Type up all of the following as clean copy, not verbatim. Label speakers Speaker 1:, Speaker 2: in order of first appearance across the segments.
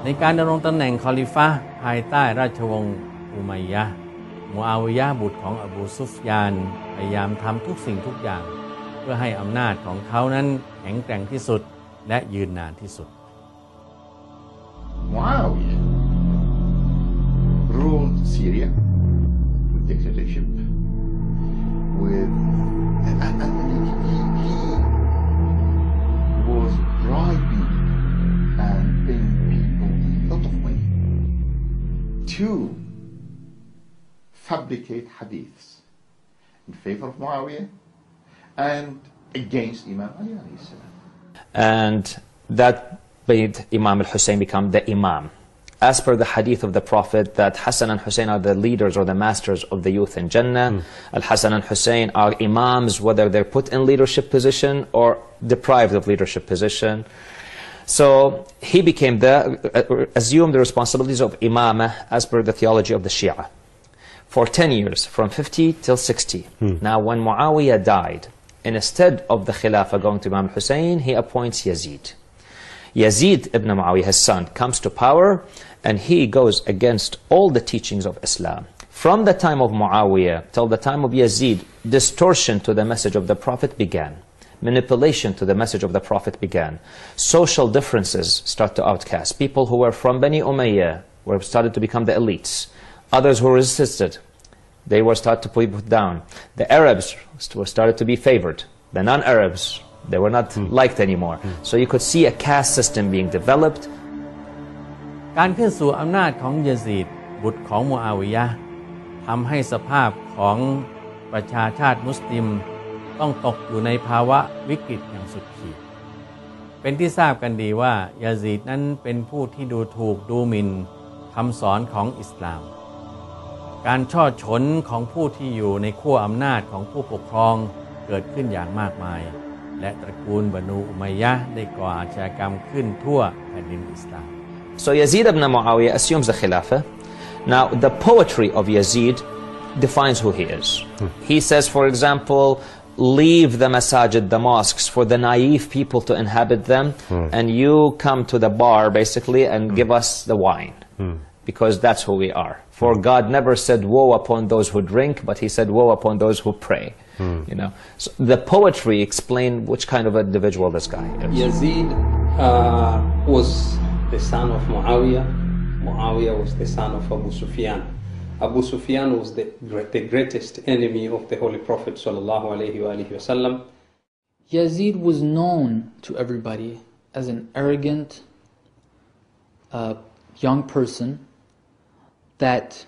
Speaker 1: ในการดำรงตำแหน่งคอลิฟะห์ภายใต้ราชวงศ์อุมัยยะห์มูอาวิยะห์บุตรของอบูซุฟยานพยายามทำทุกสิ่งทุกอย่างเพื่อให้อำนาจของเขานั้นแข็งแกร่งที่สุดและยืนนานที่สุด
Speaker 2: Muawiyah ruled Syria with dictatorship, with and he was bribing and paying people a lot of money to fabricate hadiths in favor of Muawiyah and against Imam Ali alayhi salam.
Speaker 3: And that made Imam al-Hussein become the Imam. As per the hadith of the Prophet that Hassan and Hussein are the leaders or the masters of the youth in Jannah, Al-Hassan and Hussein are Imams whether they're put in leadership position or deprived of leadership position. So he became assumed the responsibilities of Imamah as per the theology of the Shia for 10 years, from 50 till 60. Now when Muawiyah died, instead of the Khilafah going to Imam Hussein, he appoints Yazid. Yazid ibn Muawiyah, his son, comes to power and he goes against all the teachings of Islam. From the time of Muawiyah till the time of Yazid, distortion to the message of the Prophet began. Manipulation to the message of the Prophet began. Social differences start to outcast. People who were from Bani Umayyah were started to become the elites. Others who resisted, they were started to be put down. The Arabs were started to be favored. The non-Arabs, they were not liked anymore. So you could see a caste system being developed.
Speaker 1: การขึ้นสู่อำนาจของยะซีดบุตรของมูอาวิยะห์ทำให้สภาพของประชาชาติมุสลิมต้องตกอยู่ในภาวะวิกฤตอย่างสุดขีดเป็นที่ทราบกันดีว่ายะซีดนั้นเป็นผู้ที่ดูถูกดูหมิ่นคำสอนของอิสลามการช่อฉนของผู้ที่อยู่ในขั้วอำนาจของผู้ปกครองเกิดขึ้นอย่างมากมายและตระกูลบานูอุมัยยะห์ได้ก่ออาชญากรรมขึ้นทั่วแผ่นดินอิสลาม
Speaker 3: So Yazid ibn Muawiyah assumes the Khilafah. Now the poetry of Yazid defines who he is. He says, for example, leave the masajid, the mosques, for the naive people to inhabit them, and you come to the bar basically and give us the wine, because that's who we are. For God never said woe upon those who drink, but he said woe upon those who pray. You know, so the poetry explained which kind of individual this guy is.
Speaker 4: Yazid was the son of Muawiyah. Muawiyah was the son of Abu Sufyan. Abu Sufyan was the greatest enemy of the Holy Prophet sallallahu alaihi wasallam.
Speaker 5: Yazid was known to everybody as an arrogant young person that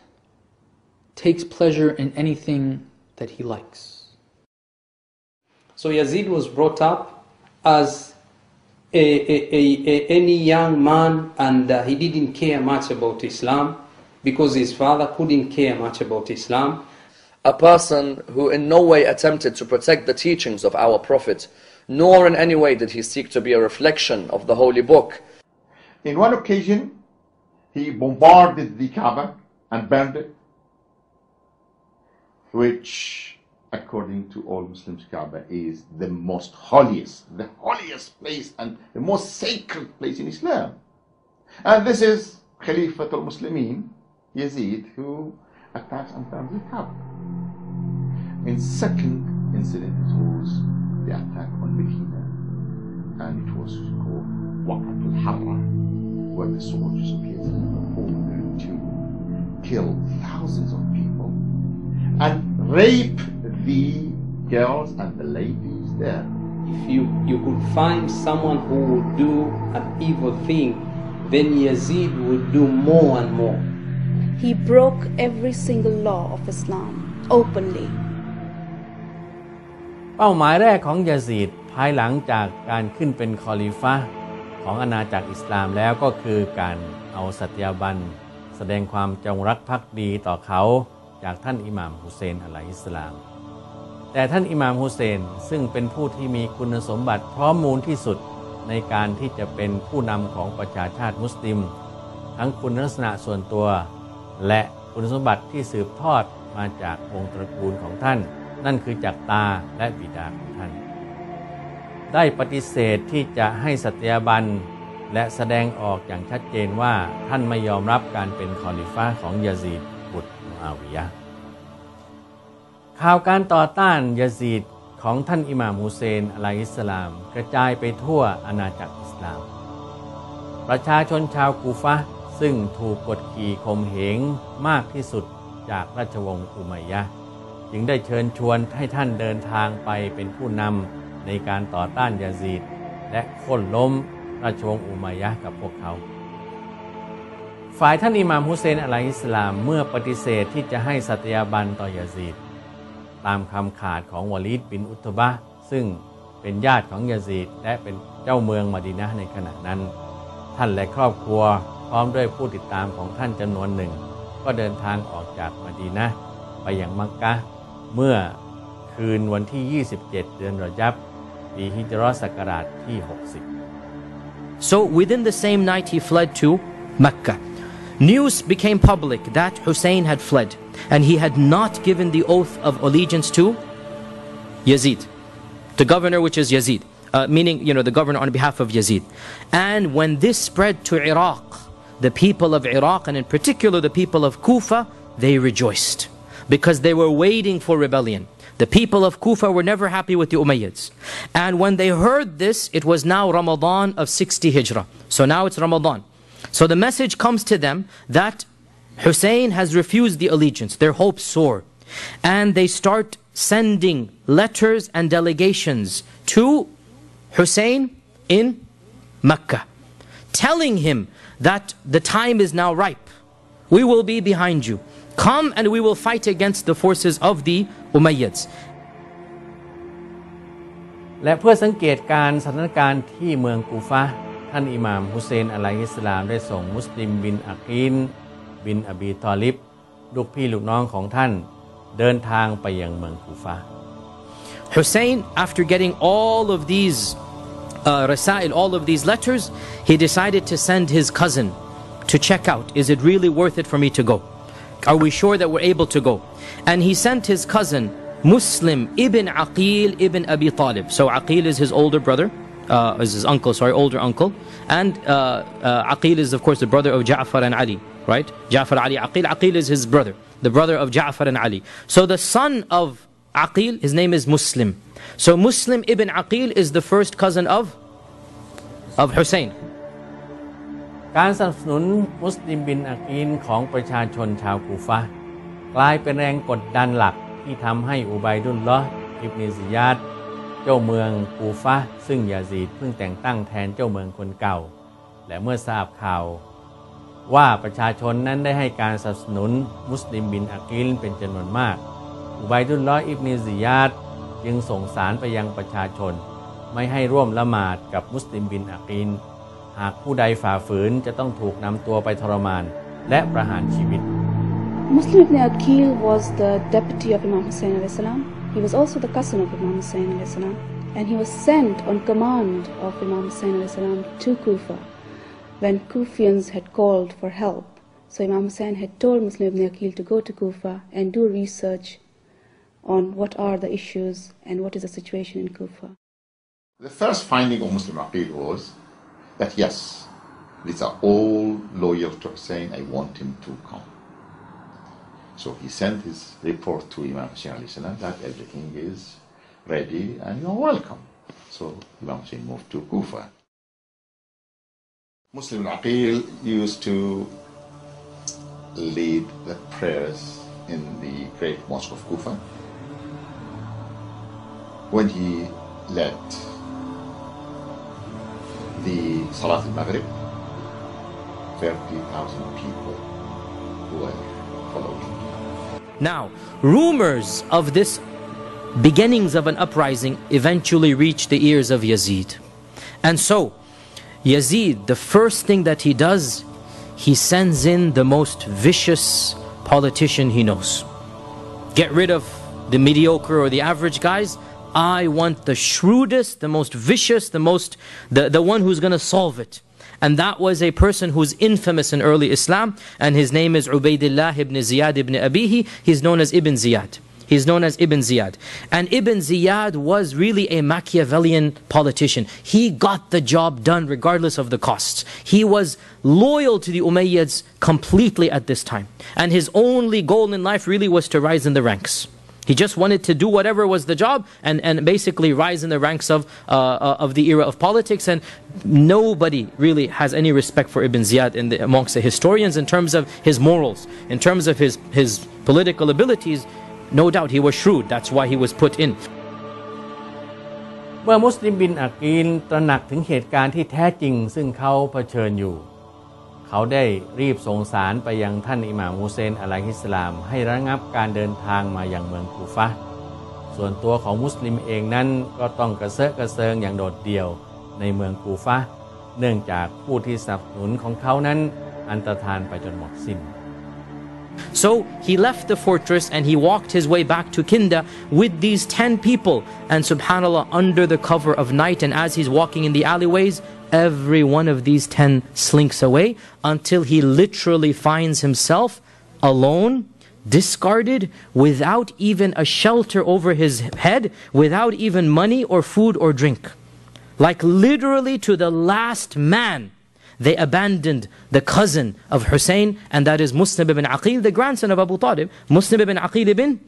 Speaker 5: takes pleasure in anything that he likes.
Speaker 4: So Yazid was brought up as any young man, and he didn't care much about Islam because his father couldn't care much about Islam.
Speaker 6: A person who in no way attempted to protect the teachings of our Prophet, nor in any way did he seek to be a reflection of the Holy Book.
Speaker 2: In one occasion, he bombarded the Kaaba and burned it, which, according to all Muslims, Kaaba is the most holiest place and the most sacred place in Islam. And this is Khalifat al-Muslimin, Yazid, who attacks and burns the Kaaba. In second incident, it was the attack on Medina, and it was called Waqat al-Harra, where the soldiers of Yazid were ordered to kill thousands of people and rape the girls and the ladies there.
Speaker 4: If you could find someone who would do an evil thing, then Yazid would do more and more.
Speaker 7: He broke every single law of Islam openly.
Speaker 1: เป้าหมายแรกของยะซีดภายหลังจากการขึ้นเป็นคอลิฟะห์ของอาณาจักรอิสลามแล้วก็คือการเอาสัตยาบันแสดงความจงรักภักดีต่อเขาจากท่านอิหม่ามฮุเซนอะลัยฮิสสลามแต่ท่านอิหม่ามฮุเซนซึ่งเป็นผู้ที่มีคุณสมบัติพร้อมมูลที่สุดในการที่จะเป็นผู้นำของประชาชาติมุสลิมทั้งคุณลักษณะส่วนตัวและคุณสมบัติที่สืบทอดมาจากวงศ์ตระกูลของท่านนั่นคือจากตาและบิดาของท่านได้ปฏิเสธที่จะให้สัตยาบัน และแสดงออกอย่างชัดเจนว่าท่านไม่ยอมรับการเป็นคอลิฟะห์ของยะซีดบุตรมุอาวิยะห์ข่าวการต่อต้านยะซีดของท่านอิหม่ามฮุเซนอะลัยฮิสสลามกระจายไปทั่วอาณาจักรอิสลามประชาชนชาวกูฟะห์ซึ่งถูกกดขี่ข่มเหงมากที่สุดจากราชวงศ์อุมัยยะห์จึงได้เชิญชวนให้ท่านเดินทางไปเป็นผู้นำในการต่อต้านยะซีดและโค่นล้มราชวงศ์อุมัยยะห์กับพวกเขาฝ่ายท่านอิหม่ามฮุเซนอะลัยฮิสสลามเมื่อปฏิเสธที่จะให้สัตยาบันต่อยะซีดตามคำขาดของวะลีดบินอุตบะห์ซึ่งเป็นญาติของยะซีดและเป็นเจ้าเมืองมะดีนะห์ในขณะนั้นท่านและครอบครัวพร้อมด้วยผู้ติดตามของท่านจำนวนหนึ่งก็เดินทางออกจากมะดีนะห์ไปยังมักกะฮ์เมื่อคืนวันที่ 27 เดือนรอญับปีฮิจเราะห์ศักราชที่ 60
Speaker 8: So within the same night he fled to Mecca. News became public that Hussein had fled and he had not given the oath of allegiance to Yazid, the governor which is Yazid, meaning the governor on behalf of Yazid. And when this spread to Iraq, the people of Iraq and in particular the people of Kufa, they rejoiced because they were waiting for rebellion. The people of Kufa were never happy with the Umayyads. And when they heard this, it was now Ramadan of 60 Hijrah. So now it's Ramadan. So the message comes to them that Hussein has refused the allegiance. Their hopes soar. And they start sending letters and delegations to Hussein in Mecca, telling him that the time is now ripe. We will be behind you. Come and we will fight against the forces of the Umayyads.
Speaker 1: และเพื่อสังเกตการสถานการณ์ที่เมืองกูฟะห์ท่านอิหม่ามฮุเซนอะลัยฮิสสลามได้ส่งมุสลิมบินอากีลบินอบีตอลิบลูกพี่ลูกน้องของท่านเดินทางไปยังเมืองกูฟะห์
Speaker 8: Hussein, after getting all of these rasail, all of these letters, he decided to send his cousin to check out, is it really worth it for me to go? Are we sure that we're able to go? And he sent his cousin Muslim ibn Aqil ibn Abi Talib. So Aqil is his older brother, is his uncle, older uncle. And Aqil is of course the brother of Ja'far and Ali, right? Ja'far, Ali, Aqil. Aqil is his brother, the brother of Ja'far and Ali. So the son of Aqil, his name is Muslim. So Muslim ibn Aqil is the first cousin of Hussein.
Speaker 1: การสนับสนุนมุสลิมบินอากีลของประชาชนชาวกูฟะห์กลายเป็นแรงกดดันหลักที่ทำให้อุบัยดุลลอฮ์อิบนซิยาดเจ้าเมืองกูฟะห์ซึ่งยาซีดเพิ่งแต่งตั้งแทนเจ้าเมืองคนเก่าและเมื่อทราบข่าวว่าประชาชนนั้นได้ให้การสนับสนุนมุสลิมบินอากีลเป็นจำนวนมากอุบัยดุลลอฮ์อิบนซิยาดจึงส่งสารไปยังประชาชนไม่ให้ร่วมละหมาดกับมุสลิมบินอากีลหากผู้ใดฝ่าฝืนจะต้องถูกนำตัวไปทรมานและประหารชีวิต
Speaker 7: Muslim ibn Aqil was the deputy of Imam Hussein alayhi salam. He was also the cousin of Imam Hussein alayhi salam, and he was sent on command of Imam Hussein alayhi salam to Kufa when Kufians had called for help. So Imam Hussein had told Muslim ibn Aqil to go to Kufa and do research on what are the issues and what is the situation in Kufa.
Speaker 2: The first finding of Muslim Aqil was that yes, these are all loyal to Hussein, I want him to come. So he sent his report to Imam Hussein alayhi salam that everything is ready and you are welcome. So Imam Hussein moved to Kufa. Muslim Aqil used to lead the prayers in the great mosque of Kufa. When he led the Salat al-Maghrib, 30,000 people were following.
Speaker 8: Now, rumors of this beginnings of an uprising eventually reached the ears of Yazid. And so, Yazid, the first thing that he does, he sends in the most vicious politician he knows. Get rid of the mediocre or the average guys. I want the shrewdest, the most vicious, the one who's going to solve it. And that was a person who's infamous in early Islam, and his name is Ubaydillah ibn Ziyad ibn Abihi. He's known as Ibn Ziyad. He's known as Ibn Ziyad. And Ibn Ziyad was really a Machiavellian politician. He got the job done regardless of the costs. He was loyal to the Umayyads completely at this time. And his only goal in life really was to rise in the ranks. He just wanted to do whatever was the job and basically rise in the ranks of the era of politics. And nobody really has any respect for Ibn Ziyad amongst the historians in terms of his morals, in terms of his political abilities. No doubt he was shrewd. That's why he was put in.
Speaker 1: เมื่อมุสลิมบินอากีลตระหนักถึงเหตุการณ์ที่แท้จริงซึ่งเขาเผชิญอยู่เขาได้รีบส่งสารไปยังท่านอิหม่ามฮุเซนอะลัยฮิสสลามให้ระงับการเดินทางมายังเมืองคูฟะห์ส่วนตัวของมุสลิมเองนั้นก็ต้องกระเซาะกระเซิงอย่างโดดเดี่ยวในเมืองคูฟะห์เนื่องจากผู้ที่สนับสนุนของเขานั้นอันตรธานไปจนหมดสิ้น
Speaker 8: So he left the fortress and he walked his way back to Kinda with these 10 people. And subhanAllah, under the cover of night, and as he's walking in the alleyways, every one of these 10 slinks away until he literally finds himself alone, discarded, without even a shelter over his head, without even money or food or drink. Like literally to the last man. They abandoned the cousin of Hussein, and that is Muslim ibn Aqil, the grandson of Abu Talib. Muslim ibn Aqil ibn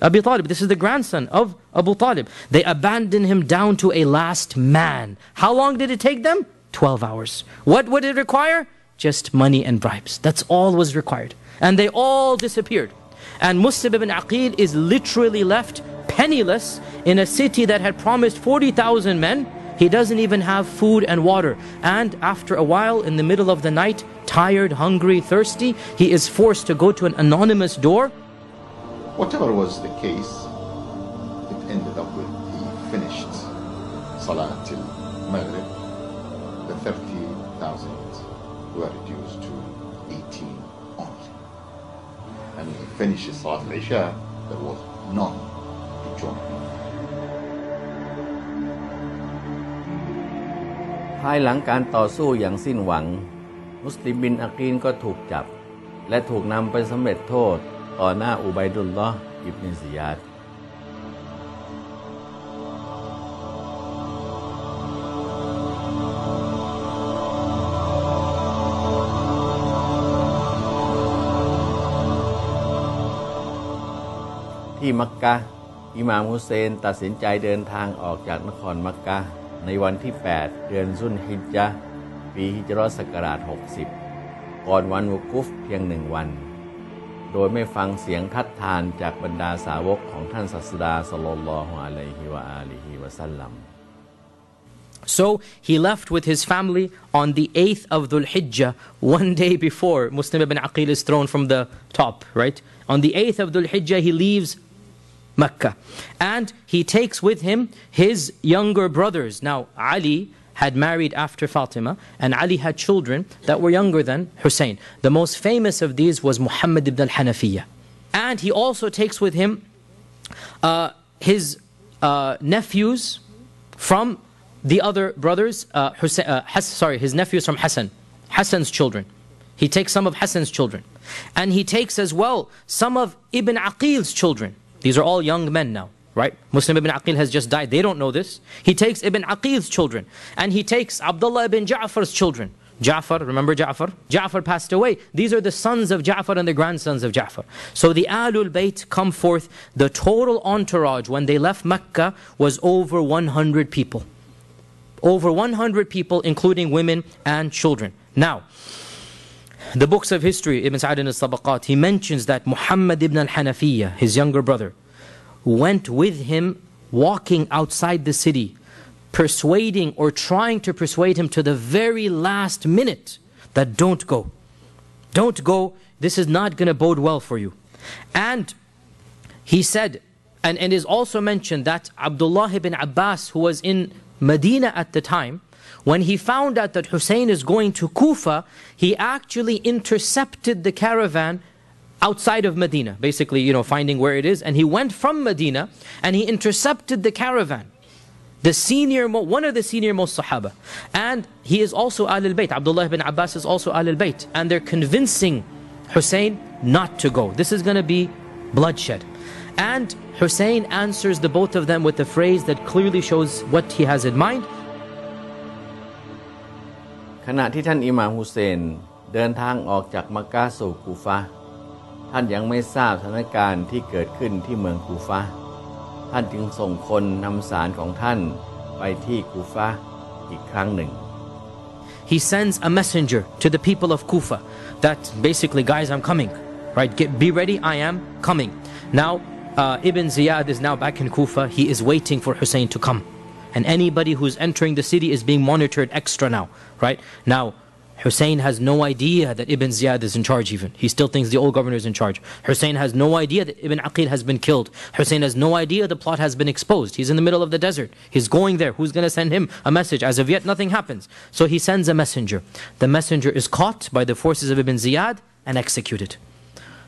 Speaker 8: Abi Talib, this is the grandson of Abu Talib. They abandoned him down to a last man. How long did it take them? 12 hours. What would it require? Just money and bribes. That's all was required. And they all disappeared. And Muslim ibn Aqil is literally left penniless in a city that had promised 40,000 men. He doesn't even have food and water. And after a while, in the middle of the night, tired, hungry, thirsty, he is forced to go to an anonymous door.
Speaker 2: Whatever was the case, it ended up with he finished Salat till Maghrib. The 30,000 were reduced to 18 only. And when he finished Salat al-Isha, there was none to join him.
Speaker 1: ภายหลังการต่อสู้อย่างสิ้นหวังมุสลิมบินอากีลก็ถูกจับและถูกนำไปสำเร็จโทษต่อหน้าอุบัยดุลลอฮ์อิบนุซิยาดที่มักกะฮ์อิหม่ามฮุเซนตัดสินใจเดินทางออกจากนครมักกะฮ์ในวันที่ 8 เดือนซุลฮิจญะห์ปีฮิจเราะห์ศักราช 60 ก่อนวันวุกุฟเพียง1 วันโดยไม่ฟังเสียงทัดทานจากบรรดาสาวกของท่านศาสดาศ็อลลัลลอฮุอะลัยฮิวะอาลิฮิวะซัลลัม
Speaker 8: So he left with his family on the 8th of Dhul Hijjah, one day before Muslim ibn Aqil is thrown from the top, right? On the 8th of Dhul Hijjah, he leaves Mecca. And he takes with him his younger brothers. Now, Ali had married after Fatima, and Ali had children that were younger than Hussein. The most famous of these was Muhammad ibn al-Hanafiyyah. And he also takes with him his nephews from the other brothers, his nephews from Hassan's children. He takes some of Hassan's children. And he takes as well some of Ibn Aqil's children. These are all young men now, right? Muslim ibn Aqil has just died. They don't know this. He takes Ibn Aqil's children. And he takes Abdullah ibn Ja'far's children. Ja'far, remember Ja'far? Ja'far passed away. These are the sons of Ja'far and the grandsons of Ja'far. So the Ahlul Bayt come forth. The total entourage when they left Mecca was over 100 people. Over 100 people, including women and children. Now, the books of history, Ibn Sa'd al-Tabaqat, he mentions that Muhammad ibn al-Hanafiyyah, his younger brother, went with him walking outside the city, persuading or trying to persuade him to the very last minute that don't go. Don't go, this is not going to bode well for you. And he said, and it is also mentioned that Abdullah ibn Abbas, who was in Medina at the time, when he found out that Hussein is going to Kufa, he actually intercepted the caravan outside of Medina, basically, finding where it is, and he went from Medina and he intercepted the caravan. One of the senior most Sahaba. And he is also Ahlul Bayt. Abdullah ibn Abbas is also Ahlul Bayt. And they're convincing Hussein not to go. This is going to be bloodshed. And Hussein answers the both of them with a phrase that clearly shows what he has in mind.
Speaker 1: ขณะที่ท่านอิหม่ามฮุเซนเดินทางออกจากมักกะฮ์สู่คูฟะห์ท่านยังไม่ทราบสถานการณ์ที่เกิดขึ้นที่เมืองคูฟะห์ท่านจึงส่งคนนำสารของท่านไปที่คูฟะห์อีกครั้งหนึ่ง
Speaker 8: He sends a messenger to the people of Kufa that basically, guys, I'm coming, right? Be ready, I am coming. Now, Ibn Ziyad is now back in Kufa. He is waiting for Hussein to come. And anybody who's entering the city is being monitored extra now, right? Now, Hussein has no idea that Ibn Ziyad is in charge even. He still thinks the old governor is in charge. Hussein has no idea that Ibn Aqil has been killed. Hussein has no idea the plot has been exposed. He's in the middle of the desert. He's going there. Who's going to send him a message? As of yet, nothing happens. So he sends a messenger. The messenger is caught by the forces of Ibn Ziyad and executed.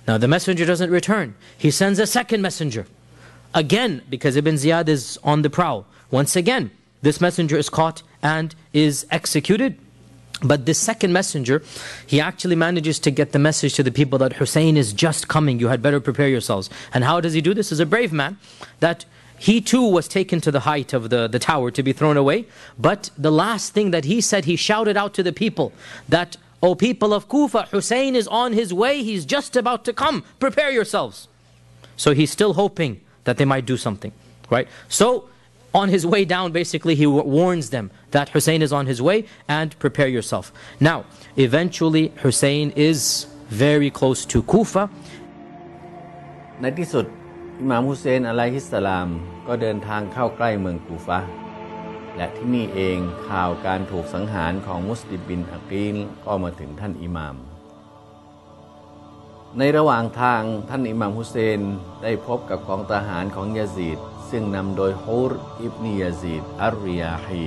Speaker 8: Now the messenger doesn't return. He sends a second messenger. Again, because Ibn Ziyad is on the prowl. Once again, this messenger is caught and is executed. But this second messenger, he actually manages to get the message to the people that Hussein is just coming, you had better prepare yourselves. And how does he do this? As a brave man, that he too was taken to the height of the tower to be thrown away. But the last thing that he said, he shouted out to the people that, O people of Kufa, Hussein is on his way, he's just about to come, prepare yourselves. So he's still hoping that they might do something, right? So, on his way down, basically, he warns them that Hussein is on his way and prepare yourself. Now, eventually, Hussein is very close to Kufa.
Speaker 1: ในที่สุดอิหม่ามฮุเซนอะลัยฮิสสลามก็เดินทางเข้าใกล้เมืองคูฟะห์และที่นี่เองข่าวการถูกสังหารของมุสลิมบินอะกีลก็มาถึงท่านอิหม่ามในระหว่างทางท่านอิหม่ามฮุเซนได้พบกับกองทหารของยะซีดซึ่งนำโดยฮุรอิบนียะซีดอัรริยาฮี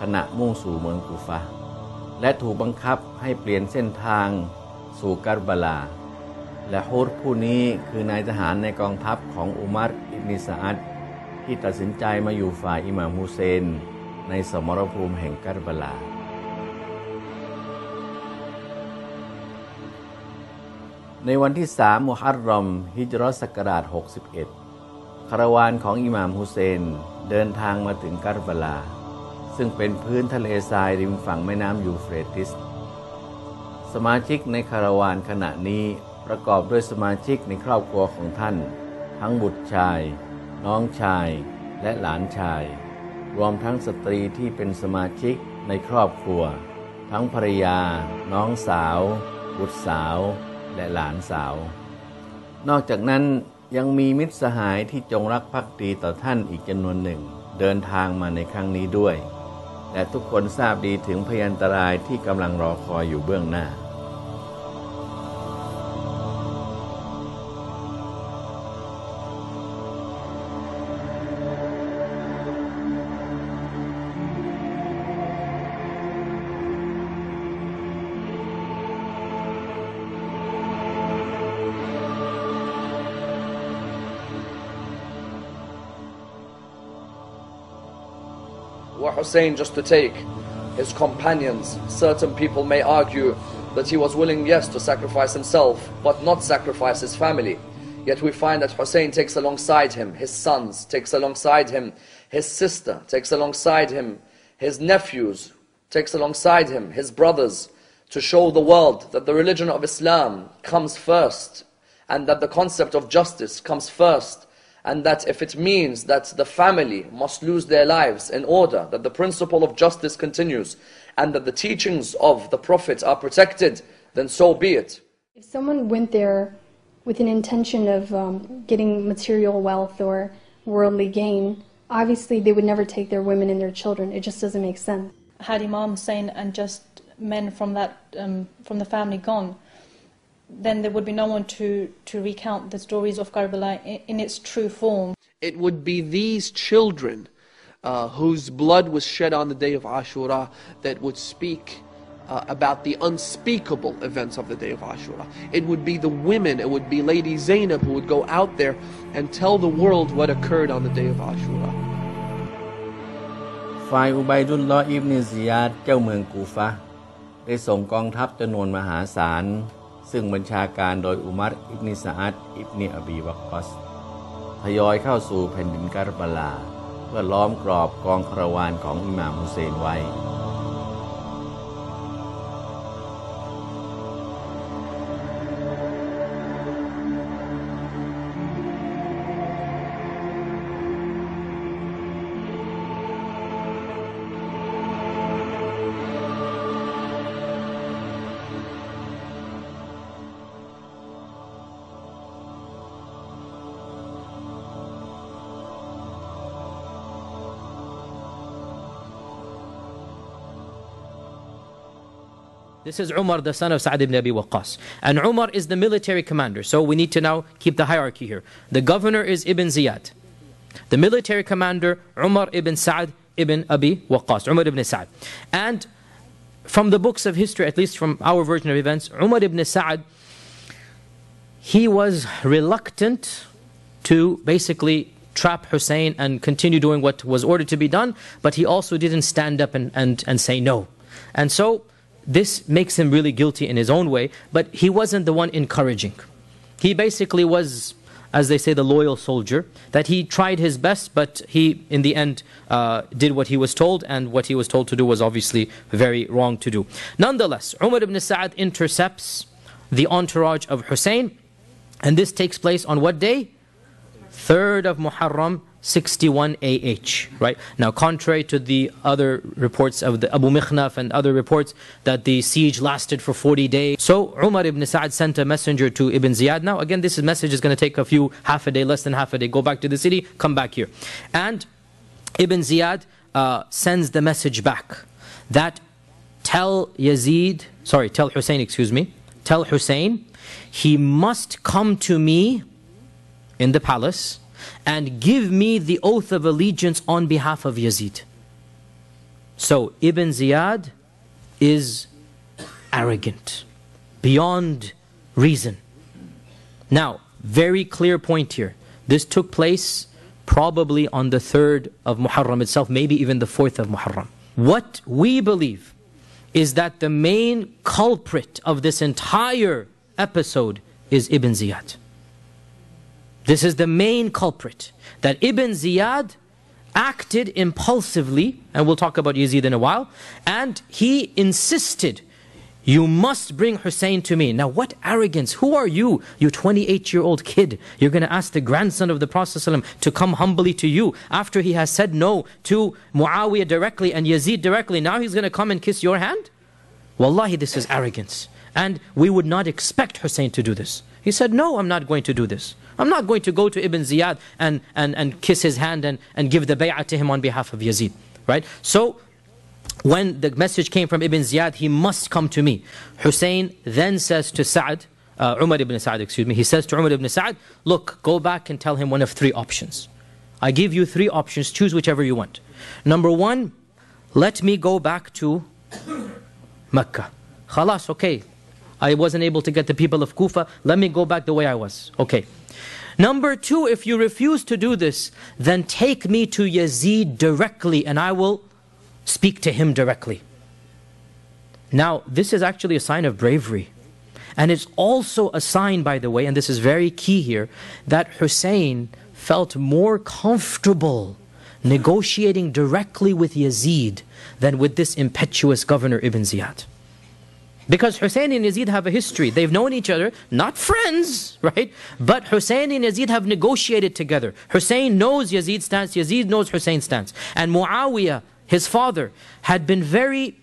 Speaker 1: ขณะมุ่งสู่เมืองคูฟะห์และถูกบังคับให้เปลี่ยนเส้นทางสู่กัรบะลาและฮุรผู้นี้คือนายทหารในกองทัพของอุมัรอิบนิซะอัดที่ตัดสินใจมาอยู่ฝ่ายอิหม่ามฮุเซนในสมรภูมิแห่งกัรบะลาในวันที่3 มุฮัรรอม ฮิจเราะห์ศักราช 61 คาราวานของอิหม่ามฮุเซนเดินทางมาถึงกัรบะลาซึ่งเป็นพื้นทะเลทรายริมฝั่งแม่น้ำยูเฟรติสสมาชิกในคาราวานขณะนี้ประกอบด้วยสมาชิกในครอบครัวของท่านทั้งบุตรชายน้องชายและหลานชายรวมทั้งสตรีที่เป็นสมาชิกในครอบครัวทั้งภรรยาน้องสาวบุตรสาวและหลานสาวนอกจากนั้นยังมีมิตรสหายที่จงรักภักดีต่อท่านอีกจำนวนหนึ่งเดินทางมาในครั้งนี้ด้วยและทุกคนทราบดีถึงพยันตรายที่กำลังรอคอยอยู่เบื้องหน้า
Speaker 6: Were Hussein just to take his companions, certain people may argue that he was willing, yes, to sacrifice himself, but not sacrifice his family. Yet we find that Hussein takes alongside him his sons, takes alongside him his sister, takes alongside him his nephews, takes alongside him his brothers, to show the world that the religion of Islam comes first, and that the concept of justice comes first, and that if it means that the family must lose their lives in order that the principle of justice continues and that the teachings of the Prophet are protected, then so be it.
Speaker 9: If someone went there with an intention of getting material wealth or worldly gain, obviously they would never take their women and their children. It just doesn't make sense.
Speaker 10: Had Imam Hussein and just men from the family gone, then there would be no one to recount the stories of Karbala in its true form.
Speaker 11: It would be these children whose blood was shed on the day of Ashura that would speak about the unspeakable events of the day of Ashura. It would be the women, it would be Lady Zainab who would go out there and tell the world what occurred on the day of Ashura.
Speaker 1: ฝ่ายอุบัยดุลลอฮ์อิบนุซิยาดเจ้าเมืองกูฟะห์ได้ส่งกองทัพจำนวนมหาศาลซึ่งบัญชาการโดยอุมัรอิบนิซะอัดอิบนิอบีวักกอส ทยอยเข้าสู่แผ่นดินการบาลาเพื่อล้อมกรอบกองคาราวานของอิหม่ามฮุเซนไว้
Speaker 8: This is Umar, the son of Sa'd ibn Abi Waqqas. And Umar is the military commander. So we need to now keep the hierarchy here. The governor is Ibn Ziyad. The military commander, Umar ibn Sa'd ibn Abi Waqqas, Umar ibn Sa'd. And from the books of history, at least from our version of events, Umar ibn Sa'd, he was reluctant to basically trap Hussein and continue doing what was ordered to be done, but he also didn't stand up and say no. And so this makes him really guilty in his own way, but he wasn't the one encouraging. He basically was, as they say, the loyal soldier, that he tried his best, but he, in the end, did what he was told, and what he was told to do was obviously very wrong to do. Nonetheless, Umar ibn Sa'd intercepts the entourage of Hussein, and this takes place on what day? 3rd of Muharram, 61 AH, right? Now, contrary to the other reports of the Abu Mikhnaf and other reports that the siege lasted for 40 days. So, Umar ibn Sa'd sent a messenger to Ibn Ziyad. Now, again, this message is going to take half a day, less than half a day. Go back to the city, come back here. And Ibn Ziyad sends the message back that tell Hussein, tell Hussein, he must come to me in the palace and give me the oath of allegiance on behalf of Yazid. So Ibn Ziyad is arrogant, beyond reason. Now, very clear point here. This took place probably on the 3rd of Muharram itself, maybe even the 4th of Muharram. What we believe is that the main culprit of this entire episode is Ibn Ziyad. This is the main culprit, that Ibn Ziyad acted impulsively, and we'll talk about Yazid in a while, and he insisted, you must bring Hussein to me. Now what arrogance, who are you? You 28-year-old kid, you're going to ask the grandson of the Prophet ﷺ to come humbly to you after he has said no to Muawiyah directly and Yazid directly. Now he's going to come and kiss your hand? Wallahi, this is arrogance. And we would not expect Hussein to do this. He said, no, I'm not going to do this. I'm not going to go to Ibn Ziyad and kiss his hand and give the bay'ah to him on behalf of Yazid. Right? So, when the message came from Ibn Ziyad, he must come to me. Hussein then says to Umar ibn Sa'd, he says to Umar ibn Sa'd, look, go back and tell him one of 3 options. I give you 3 options, choose whichever you want. Number 1, let me go back to Mecca. Khalas, okay. I wasn't able to get the people of Kufa, let me go back the way I was. Okay. Number 2, if you refuse to do this, then take me to Yazid directly and I will speak to him directly. Now, this is actually a sign of bravery. And it's also a sign, by the way, and this is very key here, that Hussein felt more comfortable negotiating directly with Yazid than with this impetuous governor Ibn Ziyad. Because Hussein and Yazid have a history. They've known each other, not friends, right? But Hussein and Yazid have negotiated together. Hussein knows Yazid's stance, Yazid knows Hussein's stance. And Muawiyah, his father, had been very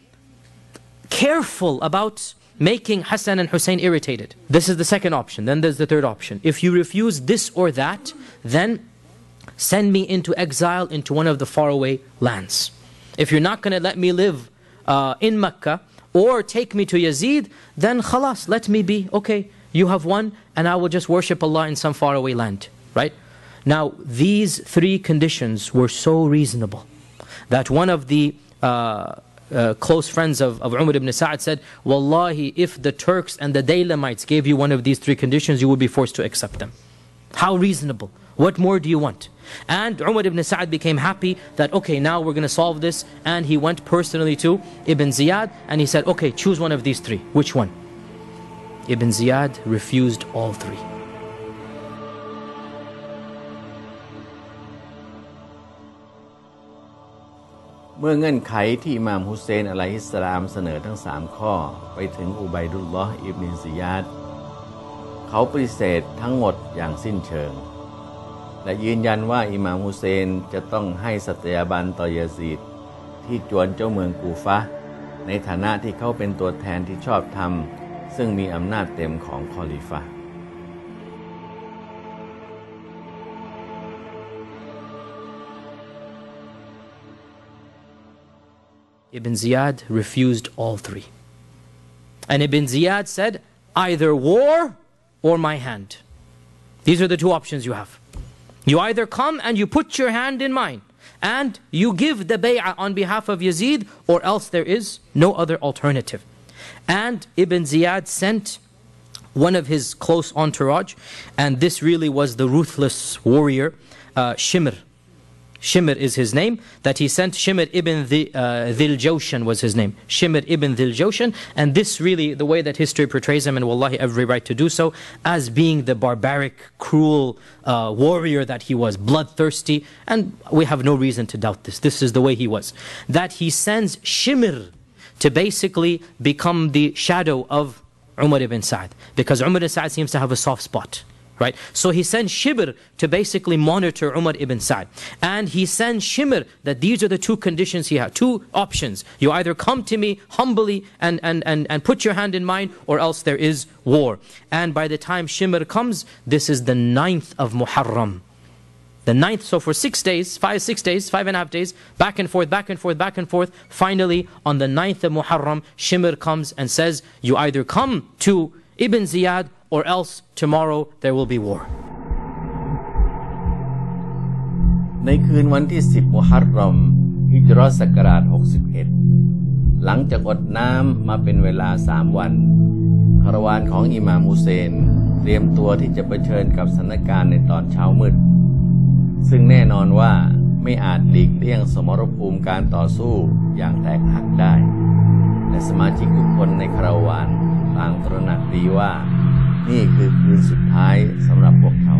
Speaker 8: careful about making Hassan and Hussein irritated. This is the second option. Then there's the third option. If you refuse this or that, then send me into exile into one of the faraway lands. If you're not going to let me live in Mecca, or take me to Yazid, then khalas, let me be. Okay, you have won, and I will just worship Allah in some faraway land. Right? Now, these 3 conditions were so reasonable that one of the close friends of Umar ibn Sa'd said, Wallahi, if the Turks and the Daylamites gave you one of these 3 conditions, you would be forced to accept them. How reasonable. What more do you want? And Umar ibn Sa'd became happy that, okay, now we're going to solve this. And he went personally to Ibn Ziyad and he said, okay, choose one of these 3. Which one? Ibn Ziyad refused all 3.
Speaker 1: เมื่อเงื่อนไขที่อิหม่ามฮุเซนอะลัยฮิสสลามเสนอทั้ง3ข้อไปถึงอุบัยดุลลอฮ์อิบนุซิยาดเขาปฏิเสธทั้งหมดอย่างสิ้นเชิงและยืนยันว่าอิหม่ามฮุเซนจะต้องให้สัตยาบันต่อยะซีดที่จวนเจ้าเมืองกูฟะห์ในฐานะที่เขาเป็นตัวแทนที่ชอบธรรมซึ่งมีอำนาจเต็มของคอลิฟะห์
Speaker 8: Ibn Ziyad refused all three. And Ibn Ziyad said, either war or my hand. These are the two options you have. You either come and you put your hand in mine, and you give the bay'ah on behalf of Yazid, or else there is no other alternative. And Ibn Ziyad sent one of his close entourage, and this really was the ruthless warrior, Shimr. Shimr is his name, that he sent. Shimr ibn Dhil Jawshan was his name. Shimr ibn Dhil Jawshan, and this really, the way that history portrays him, and wallahi every right to do so, as being the barbaric, cruel warrior that he was, bloodthirsty, and we have no reason to doubt this. This is the way he was. That he sends Shimr to basically become the shadow of Umar ibn Sa'd, because Umar ibn Sa'd seems to have a soft spot. Right? So he sends Shibr to basically monitor Umar ibn Sa'd. And he sends Shimr that these are the two conditions he had, two options. You either come to me humbly and put your hand in mine, or else there is war. And by the time Shimr comes, this is the 9th of Muharram. The 9th, so for 6 days, 6 days, 5.5 days, back and forth, back and forth, back and forth. Finally, on the 9th of Muharram, Shimr comes and says, you either come to Ibn Ziyad, or else tomorrow there will be war.
Speaker 1: ในคืนวันที่10มุฮัรรอมฮิจเราะห์ศักราช61หลังจากอดน้ำมาเป็นเวลา3วันคาราวานของอิหม่ามฮุเซนเตรียมตัวที่จะเผชิญกับสถานการณ์ในตอนเช้ามืดซึ่งแน่นอนว่าไม่อาจหลีกเลี่ยงสมรภูมิการต่อสู้อย่างแตกหักได้และสมาชิกทุกคนในคาราวานต่างตระหนักดีว่านี่คือคืนสุดท้ายสำหรับพวกเขา